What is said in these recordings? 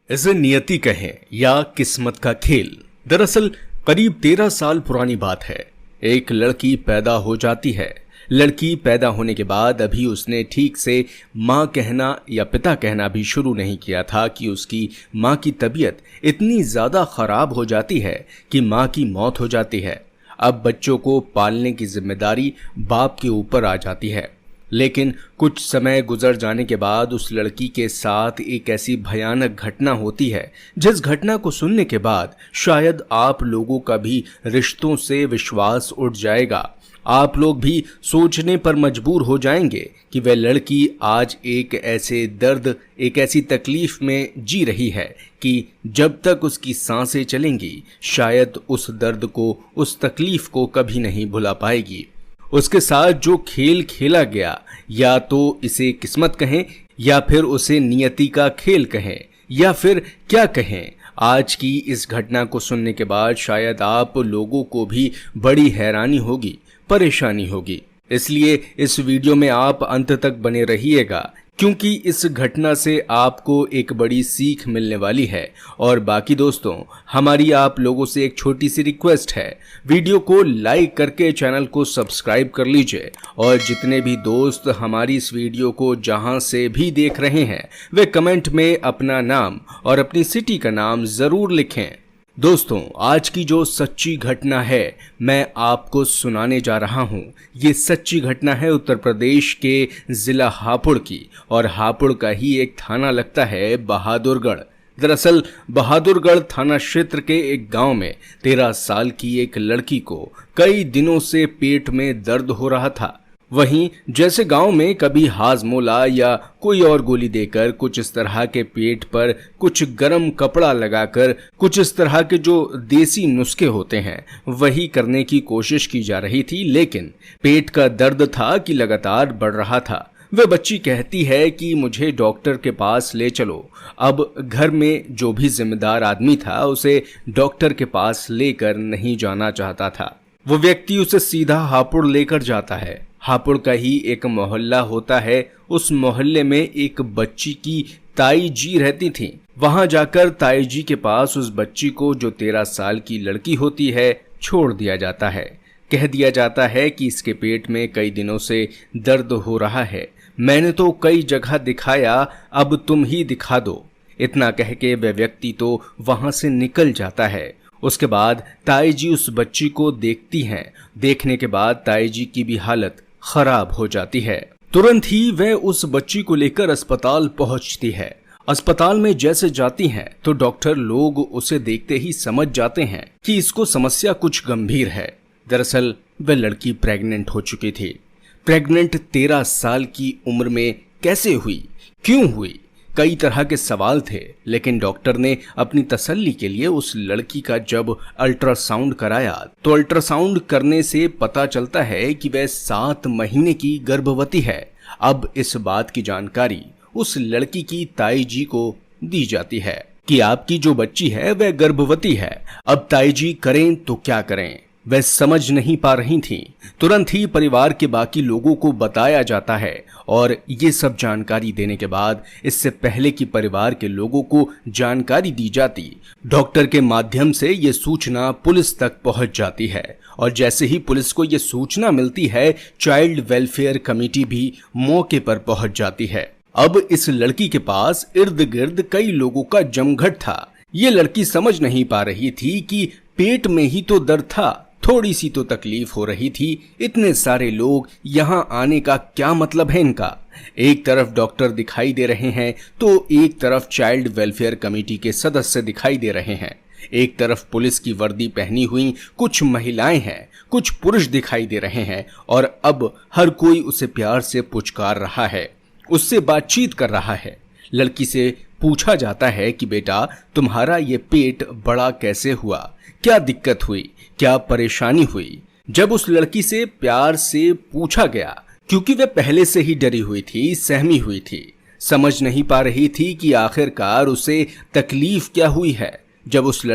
इसे नियति कहें या किस्मत का खेल। दरअसल करीब 13 साल पुरानी बात है। एक लड़की पैदा हो जाती है। लड़की पैदा होने के बाद अभी उसने ठीक से माँ कहना या पिता कहना भी शुरू नहीं किया था कि उसकी माँ की तबीयत इतनी ज़्यादा ख़राब हो जाती है कि माँ की मौत हो जाती है। अब बच्चों को पालने की जिम्मेदारी बाप के ऊपर आ जाती है। लेकिन कुछ समय गुजर जाने के बाद उस लड़की के साथ एक ऐसी भयानक घटना होती है जिस घटना को सुनने के बाद शायद आप लोगों का भी रिश्तों से विश्वास उठ जाएगा। आप लोग भी सोचने पर मजबूर हो जाएंगे कि वह लड़की आज एक ऐसे दर्द, एक ऐसी तकलीफ में जी रही है कि जब तक उसकी सांसें चलेंगी शायद उस दर्द को, उस तकलीफ को कभी नहीं भुला पाएगी। उसके साथ जो खेल खेला गया, या तो इसे किस्मत कहें या फिर उसे नियति का खेल कहें या फिर क्या कहें, आज की इस घटना को सुनने के बाद शायद आप लोगों को भी बड़ी हैरानी होगी, परेशानी होगी। इसलिए इस वीडियो में आप अंत तक बने रहिएगा, क्योंकि इस घटना से आपको एक बड़ी सीख मिलने वाली है। और बाकी दोस्तों, हमारी आप लोगों से एक छोटी सी रिक्वेस्ट है, वीडियो को लाइक करके चैनल को सब्सक्राइब कर लीजिए। और जितने भी दोस्त हमारी इस वीडियो को जहां से भी देख रहे हैं वे कमेंट में अपना नाम और अपनी सिटी का नाम ज़रूर लिखें। दोस्तों, आज की जो सच्ची घटना है मैं आपको सुनाने जा रहा हूं। ये सच्ची घटना है उत्तर प्रदेश के जिला हापुड़ की, और हापुड़ का ही एक थाना लगता है बहादुरगढ़। दरअसल बहादुरगढ़ थाना क्षेत्र के एक गांव में 13 साल की एक लड़की को कई दिनों से पेट में दर्द हो रहा था। वहीं जैसे गांव में कभी हाजमोला या कोई और गोली देकर, कुछ इस तरह के पेट पर कुछ गर्म कपड़ा लगाकर, कुछ इस तरह के जो देसी नुस्खे होते हैं वही करने की कोशिश की जा रही थी। लेकिन पेट का दर्द था कि लगातार बढ़ रहा था। वह बच्ची कहती है कि मुझे डॉक्टर के पास ले चलो। अब घर में जो भी जिम्मेदार आदमी था उसे डॉक्टर के पास लेकर नहीं जाना चाहता था। वो व्यक्ति उसे सीधा हापुड़ लेकर जाता है। हापुड़ का ही एक मोहल्ला होता है। उस मोहल्ले में एक बच्ची की ताई जी रहती थी। वहां जाकर ताई जी के पास उस बच्ची को, जो 13 साल की लड़की होती है, छोड़ दिया जाता है। कह दिया जाता है कि इसके पेट में कई दिनों से दर्द हो रहा है, मैंने तो कई जगह दिखाया, अब तुम ही दिखा दो। इतना कह के वह व्यक्ति तो वहां से निकल जाता है। उसके बाद ताई जी उस बच्ची को देखती हैं। देखने के बाद ताई जी की भी हालत खराब हो जाती है। तुरंत ही वह उस बच्ची को लेकर अस्पताल पहुंचती है। अस्पताल में जैसे जाती हैं तो डॉक्टर लोग उसे देखते ही समझ जाते हैं कि इसको समस्या कुछ गंभीर है। दरअसल वह लड़की प्रेग्नेंट हो चुकी थी। प्रेग्नेंट 13 साल की उम्र में कैसे हुई, क्यों हुई, कई तरह के सवाल थे। लेकिन डॉक्टर ने अपनी तसल्ली के लिए उस लड़की का जब अल्ट्रासाउंड कराया तो अल्ट्रासाउंड करने से पता चलता है कि वह 7 महीने की गर्भवती है। अब इस बात की जानकारी उस लड़की की ताई जी को दी जाती है कि आपकी जो बच्ची है वह गर्भवती है। अब ताई जी करें तो क्या करें, वह समझ नहीं पा रही थीं। तुरंत ही परिवार के बाकी लोगों को बताया जाता है, और ये सब जानकारी देने के बाद, इससे पहले कि परिवार के लोगों को जानकारी दी जाती, डॉक्टर के माध्यम से ये सूचना पुलिस तक पहुंच जाती है। और जैसे ही पुलिस को ये सूचना मिलती है, चाइल्ड वेलफेयर कमेटी भी मौके पर पहुंच जाती है। अब इस लड़की के पास इर्द गिर्द कई लोगों का जमघट था। ये लड़की समझ नहीं पा रही थी कि पेट में ही तो दर्द था, थोड़ी सी तो तकलीफ हो रही थी, इतने सारे लोग यहाँ आने का क्या मतलब है इनका। एक तरफ डॉक्टर दिखाई दे रहे हैं तो एक तरफ चाइल्ड वेलफेयर कमेटी के सदस्य दिखाई दे रहे हैं। एक तरफ पुलिस की वर्दी पहनी हुई कुछ महिलाएं हैं, कुछ पुरुष दिखाई दे रहे हैं, और अब हर कोई उसे प्यार से पुचकार रहा है, उससे बातचीत कर रहा है। लड़की से पूछा जाता है कि बेटा, तुम्हारा ये पेट बड़ा कैसे हुआ, क्या दिक्कत हुई, क्या परेशानी हुई। जब उस लड़की से प्यार से पूछा गया, क्योंकि वह पहले से ही डरी हुई थी, सहमी हुई थी, समझ नहीं पा रही थी कि आखिरकार उसे तकलीफ क्या हुई है। जब उस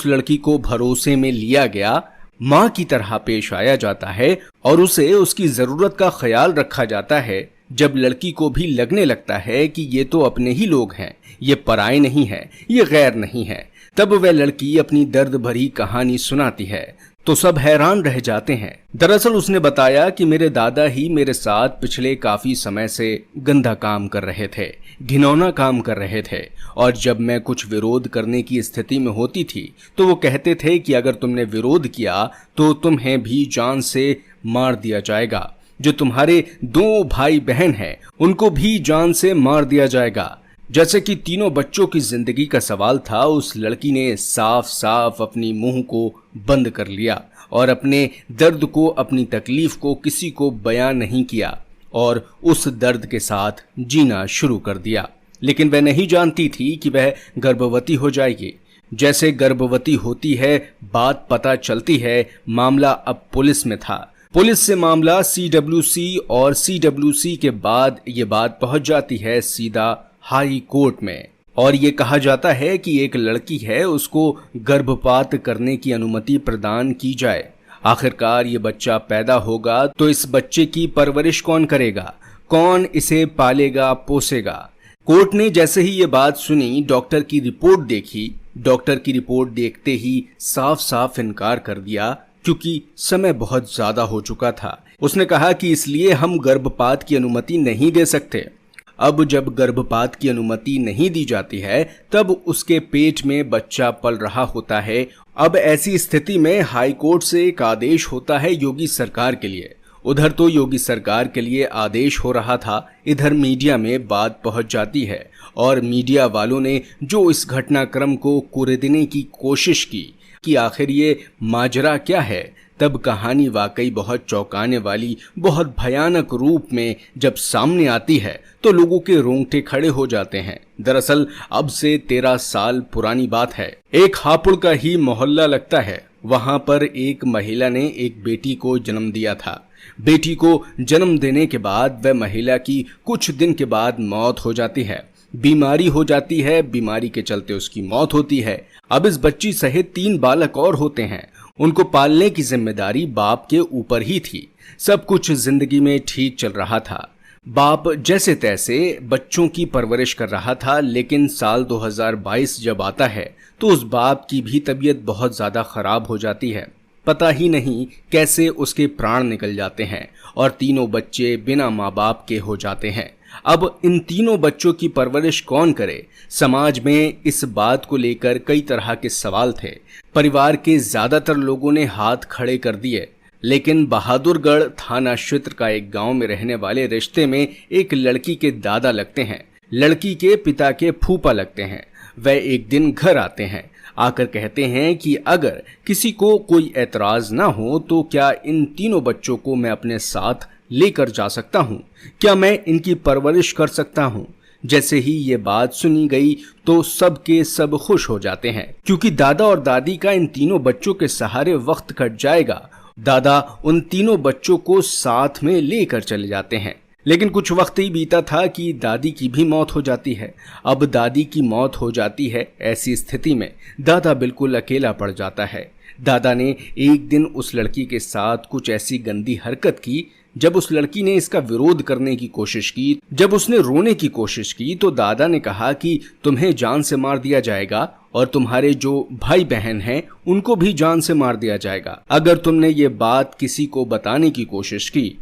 लड़की को भरोसे में लिया गया, माँ की तरह पेश आया जाता है और उसे उसकी जरूरत का ख्याल रखा जाता है, जब लड़की को भी लगने लगता है कि ये तो अपने ही लोग हैं, ये पराये नहीं है, ये गैर नहीं है, तब वह लड़की अपनी दर्द भरी कहानी सुनाती है तो सब हैरान रह जाते हैं। दरअसल उसने बताया कि मेरे दादा ही मेरे साथ पिछले काफी समय से गंदा काम कर रहे थे, घिनौना काम कर रहे थे, और जब मैं कुछ विरोध करने की स्थिति में होती थी तो वो कहते थे कि अगर तुमने विरोध किया तो तुम्हें भी जान से मार दिया जाएगा, जो तुम्हारे 2 भाई बहन हैं उनको भी जान से मार दिया जाएगा। जैसे कि तीनों बच्चों की जिंदगी का सवाल था, उस लड़की ने साफ साफ अपनी मुंह को बंद कर लिया और अपने दर्द को, अपनी तकलीफ को किसी को बयां नहीं किया और उस दर्द के साथ जीना शुरू कर दिया। लेकिन वह नहीं जानती थी कि वह गर्भवती हो जाएगी। जैसे गर्भवती होती है, बात पता चलती है, मामला अब पुलिस में था। पुलिस से मामला CWC और CWC के बाद ये बात पहुंच जाती है सीधा हाई कोर्ट में, और ये कहा जाता है कि एक लड़की है, उसको गर्भपात करने की अनुमति प्रदान की जाए। आखिरकार ये बच्चा पैदा होगा तो इस बच्चे की परवरिश कौन करेगा, कौन इसे पालेगा पोसेगा। कोर्ट ने जैसे ही ये बात सुनी, डॉक्टर की रिपोर्ट देखी। डॉक्टर की रिपोर्ट देखते ही साफ साफ इनकार कर दिया, क्योंकि समय बहुत ज्यादा हो चुका था। उसने कहा कि इसलिए हम गर्भपात की अनुमति नहीं दे सकते। अब जब गर्भपात की अनुमति नहीं दी जाती है तब उसके पेट में बच्चा पल रहा होता है। अब ऐसी स्थिति में हाई कोर्ट से एक आदेश होता है योगी सरकार के लिए। उधर तो योगी सरकार के लिए आदेश हो रहा था, इधर मीडिया में बात पहुंच जाती है और मीडिया वालों ने जो इस घटनाक्रम को कुरेदने की कोशिश की कि आखिर ये माजरा क्या है, तब कहानी वाकई बहुत चौंकाने वाली, बहुत भयानक रूप में जब सामने आती है तो लोगों के रोंगटे खड़े हो जाते हैं। दरअसल अब से 13 साल पुरानी बात है। एक हापुड़ का ही मोहल्ला लगता है। वहां पर एक महिला ने एक बेटी को जन्म दिया था। बेटी को जन्म देने के बाद वह महिला की कुछ दिन के बाद मौत हो जाती है। बीमारी हो जाती है, बीमारी के चलते उसकी मौत होती है। अब इस बच्ची सहित 3 बालक और होते हैं। उनको पालने की जिम्मेदारी बाप के ऊपर ही थी। सब कुछ जिंदगी में ठीक चल रहा था। बाप जैसे तैसे बच्चों की परवरिश कर रहा था, लेकिन साल 2022 जब आता है तो उस बाप की भी तबीयत बहुत ज्यादा खराब हो जाती है। पता ही नहीं कैसे उसके प्राण निकल जाते हैं और तीनों बच्चे बिना माँ बाप के हो जाते हैं। अब इन तीनों बच्चों की परवरिश कौन करे? समाज में इस बात को लेकर कई तरह के सवाल थे। परिवार के ज्यादातर लोगों ने हाथ खड़े कर दिए, लेकिन बहादुरगढ़ थाना क्षेत्र का एक गांव में रहने वाले रिश्ते में एक लड़की के दादा लगते हैं, लड़की के पिता के फूफा लगते हैं। वह एक दिन घर आते हैं, आकर कहते हैं कि अगर किसी को कोई ऐतराज ना हो तो क्या इन तीनों बच्चों को मैं अपने साथ लेकर जा सकता हूँ, क्या मैं इनकी परवरिश कर सकता हूँ। जैसे ही ये बात सुनी गई तो सब के सब खुश हो जाते हैं, क्योंकि दादा और दादी का इन तीनों बच्चों के सहारे वक्त कट जाएगा। दादा उन तीनों बच्चों को साथ में लेकर चले जाते हैं। लेकिन कुछ वक्त ही बीता था कि दादी की भी मौत हो जाती है। अब दादी की मौत हो जाती है, ऐसी स्थिति में दादा बिल्कुल अकेला पड़ जाता है। दादा ने एक दिन उस लड़की के साथ कुछ ऐसी गंदी हरकत की। जब उस लड़की ने इसका विरोध करने की कोशिश की, जब उसने रोने की कोशिश की, तो दादा ने कहा कि तुम्हें जान से मार दिया जाएगा और तुम्हारे जो भाई बहन हैं उनको भी जान से मार दिया जाएगा अगर तुमने ये बात किसी को बताने की कोशिश की।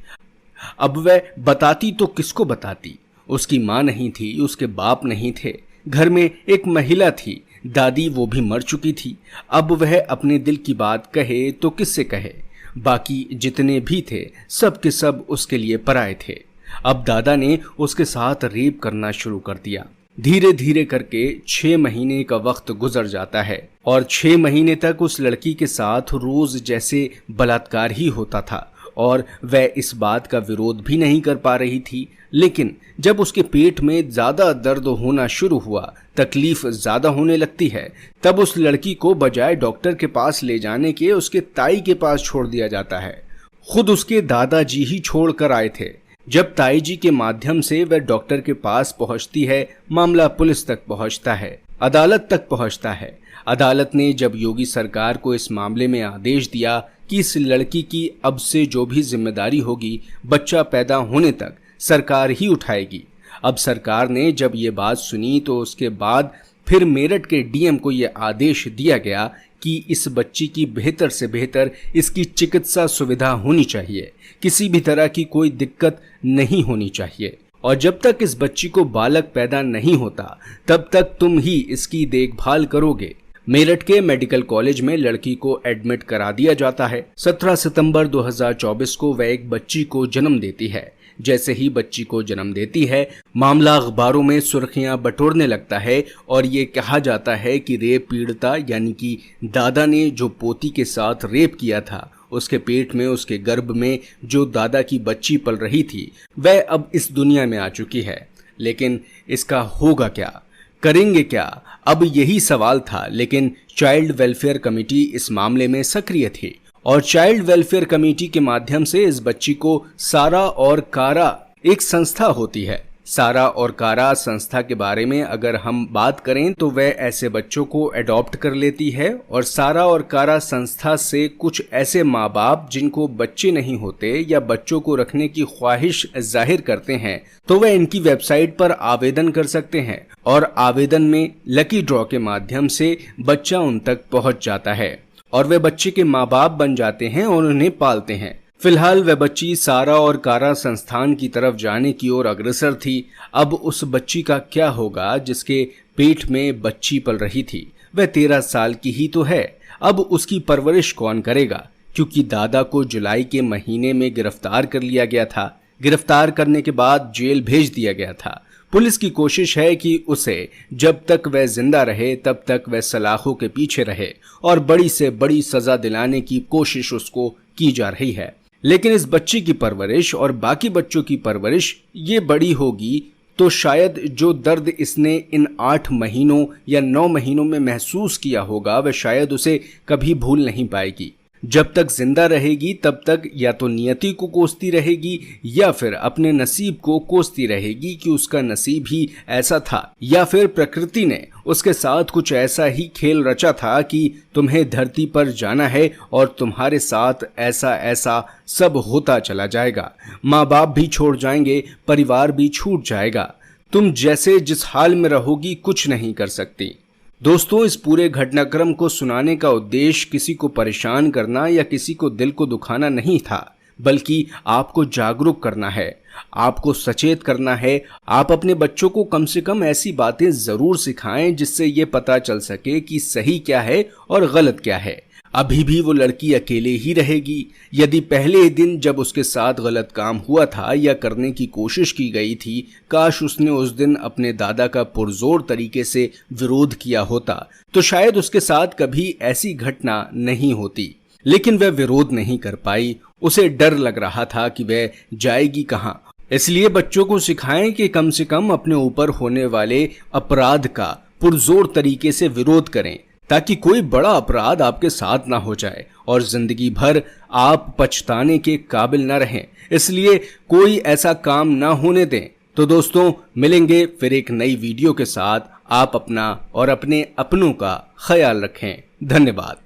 अब वह बताती तो किसको बताती? उसकी माँ नहीं थी, उसके बाप नहीं थे, घर में एक महिला थी, दादी वो भी मर चुकी थी। अब वह अपने दिल की बात कहे तो किससे कहे? बाकी जितने भी थे सब के सब उसके लिए पराये थे। अब दादा ने उसके साथ रेप करना शुरू कर दिया। धीरे धीरे करके 6 महीने का वक्त गुजर जाता है और 6 महीने तक उस लड़की के साथ रोज जैसे बलात्कार ही होता था और वह इस बात का विरोध भी नहीं कर पा रही थी। लेकिन जब उसके पेट में ज्यादा दर्द होना शुरू हुआ, तकलीफ ज्यादा होने लगती है, तब उस लड़की को बजाय डॉक्टर के पास ले जाने के उसके ताई के पास छोड़ दिया जाता है। खुद उसके दादाजी ही छोड़ कर आए थे। जब ताई जी के माध्यम से वह डॉक्टर के पास पहुंचती है, मामला पुलिस तक पहुंचता है, अदालत तक पहुंचता है। अदालत ने जब योगी सरकार को इस मामले में आदेश दिया कि इस लड़की की अब से जो भी जिम्मेदारी होगी बच्चा पैदा होने तक सरकार ही उठाएगी। अब सरकार ने जब ये बात सुनी तो उसके बाद फिर मेरठ के डीएम को ये आदेश दिया गया कि इस बच्ची की बेहतर से बेहतर इसकी चिकित्सा सुविधा होनी चाहिए, किसी भी तरह की कोई दिक्कत नहीं होनी चाहिए, और जब तक इस बच्ची को बालक पैदा नहीं होता तब तक तुम ही इसकी देखभाल करोगे। मेरठ के मेडिकल कॉलेज में लड़की को एडमिट करा दिया जाता है। 17 सितंबर 2024 को वह एक बच्ची को जन्म देती है। जैसे ही बच्ची को जन्म देती है, मामला अखबारों में सुर्खियां बटोरने लगता है और ये कहा जाता है कि रेप पीड़िता यानी कि दादा ने जो पोती के साथ रेप किया था, उसके पेट में, उसके गर्भ में जो दादा की बच्ची पल रही थी, वह अब इस दुनिया में आ चुकी है। लेकिन इसका होगा क्या, करेंगे क्या, अब यही सवाल था। लेकिन चाइल्ड वेलफेयर कमेटी इस मामले में सक्रिय थी और चाइल्ड वेलफेयर कमेटी के माध्यम से इस बच्ची को सारा और कारा, एक संस्था होती है, सारा और कारा संस्था के बारे में अगर हम बात करें तो वह ऐसे बच्चों को अडॉप्ट कर लेती है। और सारा और कारा संस्था से कुछ ऐसे माँ बाप जिनको बच्चे नहीं होते या बच्चों को रखने की ख्वाहिश जाहिर करते हैं, तो वह इनकी वेबसाइट पर आवेदन कर सकते हैं और आवेदन में लकी ड्रॉ के माध्यम से बच्चा उन तक पहुंच जाता है और वे बच्चे के माँ बाप बन जाते हैं और उन्हें पालते हैं। फिलहाल वह बच्ची सारा और कारा संस्थान की तरफ जाने की ओर अग्रसर थी। अब उस बच्ची का क्या होगा जिसके पेट में बच्ची पल रही थी? वह 13 साल की ही तो है। अब उसकी परवरिश कौन करेगा? क्योंकि दादा को जुलाई के महीने में गिरफ्तार कर लिया गया था। गिरफ्तार करने के बाद जेल भेज दिया गया था। पुलिस की कोशिश है कि उसे जब तक वह जिंदा रहे तब तक वह सलाखों के पीछे रहे और बड़ी से बड़ी सजा दिलाने की कोशिश उसको की जा रही है। लेकिन इस बच्ची की परवरिश और बाकी बच्चों की परवरिश ये बड़ी होगी तो शायद जो दर्द इसने इन 8 महीनों या 9 महीनों में महसूस किया होगा वह शायद उसे कभी भूल नहीं पाएगी। जब तक जिंदा रहेगी तब तक या तो नियति को कोसती रहेगी या फिर अपने नसीब को कोसती रहेगी कि उसका नसीब ही ऐसा था, या फिर प्रकृति ने उसके साथ कुछ ऐसा ही खेल रचा था कि तुम्हें धरती पर जाना है और तुम्हारे साथ ऐसा ऐसा सब होता चला जाएगा। माँ बाप भी छोड़ जाएंगे, परिवार भी छूट जाएगा। तुम जैसे जिस हाल में रहोगी कुछ नहीं कर सकती। दोस्तों, इस पूरे घटनाक्रम को सुनाने का उद्देश्य किसी को परेशान करना या किसी को दिल को दुखाना नहीं था, बल्कि आपको जागरूक करना है, आपको सचेत करना है। आप अपने बच्चों को कम से कम ऐसी बातें जरूर सिखाएं जिससे ये पता चल सके कि सही क्या है और गलत क्या है। अभी भी वो लड़की अकेले ही रहेगी। यदि पहले दिन जब उसके साथ गलत काम हुआ था या करने की कोशिश की गई थी, काश उसने उस दिन अपने दादा का पुरजोर तरीके से विरोध किया होता तो शायद उसके साथ कभी ऐसी घटना नहीं होती। लेकिन वह विरोध नहीं कर पाई। उसे डर लग रहा था कि वह जाएगी कहाँ। इसलिए बच्चों को सिखाएं कि कम से कम अपने ऊपर होने वाले अपराध का पुरजोर तरीके से विरोध करें, ताकि कोई बड़ा अपराध आपके साथ ना हो जाए और जिंदगी भर आप पछताने के काबिल ना रहें। इसलिए कोई ऐसा काम ना होने दें। तो दोस्तों, मिलेंगे फिर एक नई वीडियो के साथ। आप अपना और अपने अपनों का ख्याल रखें। धन्यवाद।